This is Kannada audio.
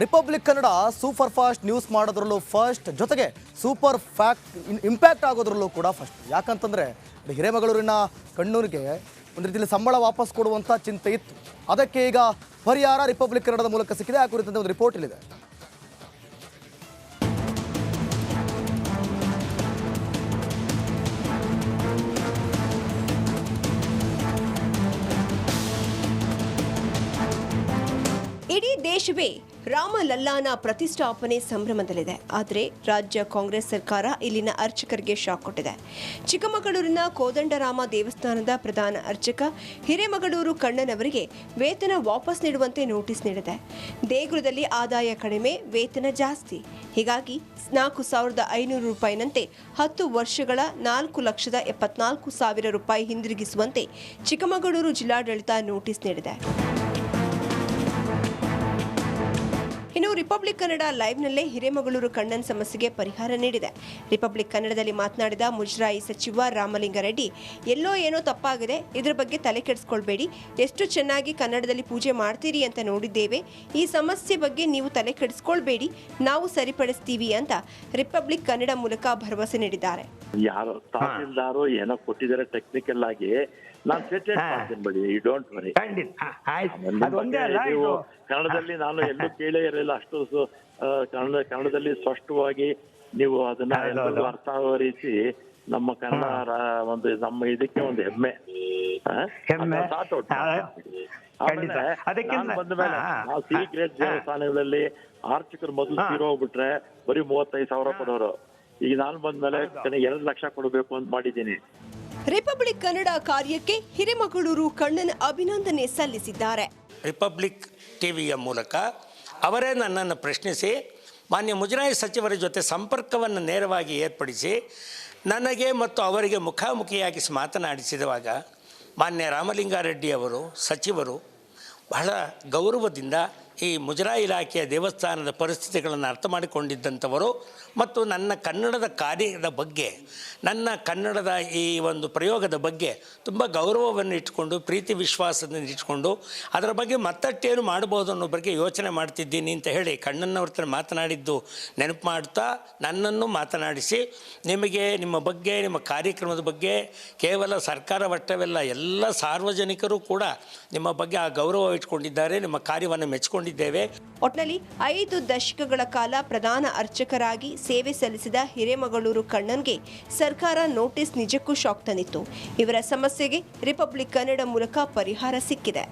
Republic Kannada super fast news ಮಾಡೋದ್ರಲ್ಲೂ ಫಸ್ಟ್, ಜೊತೆಗೆ ಸೂಪರ್ ಇಂಪ್ಯಾಕ್ಟ್ ಆಗೋದ್ರಲ್ಲೂ ಕೂಡ ಫಸ್ಟ್. ಯಾಕಂತಂದರೆ ಹಿರೇಮಗಳೂರಿನ ಕಣ್ಣೂರಿಗೆ ಒಂದು ರೀತಿಯಲ್ಲಿ ಸಂಬಳ ವಾಪಸ್ ಕೊಡುವಂಥ ಚಿಂತೆ ಇತ್ತು. ಅದಕ್ಕೆ ಈಗ ಪರಿಹಾರ ರಿಪಬ್ಲಿಕ್ ಕನ್ನಡದ ಮೂಲಕ ಸಿಕ್ಕಿದೆ. ಆ ಕುರಿತಂತೆ ಒಂದು ರಿಪೋರ್ಟ್ ಇಲ್ಲಿದೆ. ಇಡೀ ದೇಶವೇ ರಾಮಲಲ್ಲಾನ ಪ್ರತಿಷ್ಠಾಪನೆ ಸಂಭ್ರಮದಲ್ಲಿದೆ. ಆದರೆ ರಾಜ್ಯ ಕಾಂಗ್ರೆಸ್ ಸರ್ಕಾರ ಇಲ್ಲಿನ ಅರ್ಚಕರಿಗೆ ಶಾಕ್ ಕೊಟ್ಟಿದೆ. ಚಿಕ್ಕಮಗಳೂರಿನ ಕೋದಂಡರಾಮ ದೇವಸ್ಥಾನದ ಪ್ರಧಾನ ಅರ್ಚಕ ಹಿರೇಮಗಳೂರು ಕಣ್ಣನವರಿಗೆ ವೇತನ ವಾಪಸ್ ನೀಡುವಂತೆ ನೋಟಿಸ್ ನೀಡಿದೆ. ದೇಗುಲದಲ್ಲಿ ಆದಾಯ ಕಡಿಮೆ, ವೇತನ ಜಾಸ್ತಿ. ಹೀಗಾಗಿ 4,500 ರೂಪಾಯಿನಂತೆ 10 ವರ್ಷಗಳ 4,74,000 ರೂಪಾಯಿ ಹಿಂದಿರುಗಿಸುವಂತೆ ಚಿಕ್ಕಮಗಳೂರು ಜಿಲ್ಲಾಡಳಿತ ನೋಟಿಸ್ ನೀಡಿದೆ. ಇನ್ನು ರಿಪಬ್ಲಿಕ್ ಕನ್ನಡ ಲೈವ್ನಲ್ಲೇ ಹಿರೇಮಗಳೂರು ಕಣ್ಣನ್ ಸಮಸ್ಯೆಗೆ ಪರಿಹಾರ ನೀಡಿದೆ. ರಿಪಬ್ಲಿಕ್ ಕನ್ನಡದಲ್ಲಿ ಮಾತನಾಡಿದ ಮುಜರಾಯಿ ಸಚಿವ ರಾಮಲಿಂಗಾರೆಡ್ಡಿ, ಎಲ್ಲೋ ಏನೋ ತಪ್ಪಾಗಿದೆ, ಇದರ ಬಗ್ಗೆ ತಲೆ ಕೆಡಿಸ್ಕೊಳ್ಬೇಡಿ, ಎಷ್ಟು ಚೆನ್ನಾಗಿ ಕನ್ನಡದಲ್ಲಿ ಪೂಜೆ ಮಾಡ್ತೀರಿ ಅಂತ ನೋಡಿದ್ದೇವೆ, ಈ ಸಮಸ್ಯೆ ಬಗ್ಗೆ ನೀವು ತಲೆ ಕೆಡಿಸ್ಕೊಳ್ಬೇಡಿ, ನಾವು ಸರಿಪಡಿಸ್ತೀವಿ ಅಂತ ರಿಪಬ್ಲಿಕ್ ಕನ್ನಡ ಮೂಲಕ ಭರವಸೆ ನೀಡಿದ್ದಾರೆ. ಯಾರೋ ತಹಸೀಲ್ದಾರು ಏನೋ ಕೊಟ್ಟಿದ್ದಾರೆ ಟೆಕ್ನಿಕಲ್ ಆಗಿ, ನಾನು ಸೆಟೆಟ್ ಮಾಡ್ತೀನಿ ಬಿಡಿ, ಯು ಡೋಂಟ್ ವರಿ. ಕನ್ನಡದಲ್ಲಿ ನಾನು ಎಲ್ಲೂ ಕೇಳೇ ಇರಲಿಲ್ಲ ಅಷ್ಟು ಕನ್ನಡದಲ್ಲಿ ಸ್ಪಷ್ಟವಾಗಿ ನೀವು ಅದನ್ನ ಅರ್ಥ ಆಗೋ ರೀತಿ ನಮ್ಮ ಕನ್ನಡ ಒಂದು ನಮ್ಮ ಇದಕ್ಕೆ ಒಂದು ಹೆಮ್ಮೆ. ಬಂದ ಮೇಲೆ ನಾವು ಸಿ ಗ್ರೇಡ್ ದೇವಸ್ಥಾನಗಳಲ್ಲಿ ಅರ್ಚಕರು ಮೊದಲು ತೀರೋಗ್ಬಿಟ್ರೆ ಬರೀ 35,000 ಕೊಡೋರು. ಈಗ ನಾನು ಬಂದ್ಮೇಲೆ 2 ಲಕ್ಷ ಕೊಡಬೇಕು ಅಂತ ಮಾಡಿದ್ದೀನಿ. ರಿಪಬ್ಲಿಕ್ ಕನ್ನಡ ಕಾರ್ಯಕ್ಕೆ ಹಿರೇಮಗಳೂರು ಕಣ್ಣನ್ ಅಭಿನಂದನೆ ಸಲ್ಲಿಸಿದ್ದಾರೆ. ರಿಪಬ್ಲಿಕ್ ಟಿವಿಯ ಮೂಲಕ ಅವರೇ ನನ್ನನ್ನು ಪ್ರಶ್ನಿಸಿ ಮಾನ್ಯ ಮುಜರಾಯಿ ಸಚಿವರ ಜೊತೆ ಸಂಪರ್ಕವನ್ನು ನೇರವಾಗಿ ಏರ್ಪಡಿಸಿ ನನಗೆ ಮತ್ತು ಅವರಿಗೆ ಮುಖಾಮುಖಿಯಾಗಿ ಮಾತನಾಡಿಸಿದವಾಗ ಮಾನ್ಯ ರಾಮಲಿಂಗಾರೆಡ್ಡಿ ಅವರು ಸಚಿವರು ಬಹಳ ಗೌರವದಿಂದ ಈ ಮುಜರಾಯಿ ಇಲಾಖೆಯ ದೇವಸ್ಥಾನದ ಪರಿಸ್ಥಿತಿಗಳನ್ನು ಅರ್ಥ ಮಾಡಿಕೊಂಡಿದ್ದಂಥವರು ಮತ್ತು ನನ್ನ ಕನ್ನಡದ ಕಾರ್ಯದ ಬಗ್ಗೆ, ನನ್ನ ಕನ್ನಡದ ಈ ಒಂದು ಪ್ರಯೋಗದ ಬಗ್ಗೆ ತುಂಬ ಗೌರವವನ್ನು ಇಟ್ಕೊಂಡು, ಪ್ರೀತಿ ವಿಶ್ವಾಸದಿಂದ ಇಟ್ಕೊಂಡು ಅದರ ಬಗ್ಗೆ ಮತ್ತಷ್ಟೇನು ಮಾಡ್ಬೋದು ಅನ್ನೋ ಬಗ್ಗೆ ಯೋಚನೆ ಮಾಡ್ತಿದ್ದೀನಿ ಅಂತ ಹೇಳಿ ಕಣ್ಣನವ್ರ ಹತ್ರ ಮಾತನಾಡಿದ್ದು ನೆನಪು ಮಾಡ್ತಾ ನನ್ನನ್ನು ಮಾತನಾಡಿಸಿ, ನಿಮಗೆ ನಿಮ್ಮ ಬಗ್ಗೆ, ನಿಮ್ಮ ಕಾರ್ಯಕ್ರಮದ ಬಗ್ಗೆ ಕೇವಲ ಸರ್ಕಾರ ವಟ್ಟವೆಲ್ಲ ಎಲ್ಲ ಸಾರ್ವಜನಿಕರು ಕೂಡ ನಿಮ್ಮ ಬಗ್ಗೆ ಆ ಗೌರವ ಇಟ್ಕೊಂಡಿದ್ದಾರೆ, ನಿಮ್ಮ ಕಾರ್ಯವನ್ನು ಮೆಚ್ಚಿಕೊಂಡಿದ್ದೇವೆ. ಒಟ್ನಲ್ಲಿ 5 ದಶಕಗಳ ಕಾಲ ಪ್ರಧಾನ ಅರ್ಚಕರಾಗಿ ಸೇವೆ ಸಲ್ಲಿಸಿದ ಹಿರೇಮಗಳೂರು ಕಣ್ಣನ್ಗೆ ಸರ್ಕಾರ ನೋಟಿಸ್ ನಿಜಕ್ಕೂ ಶಾಕ್ ತಂದಿತ್ತು. ಇವರ ಸಮಸ್ಯೆಗೆ ರಿಪಬ್ಲಿಕ್ ಕನ್ನಡ ಮೂಲಕ ಪರಿಹಾರ ಸಿಕ್ಕಿದೆ.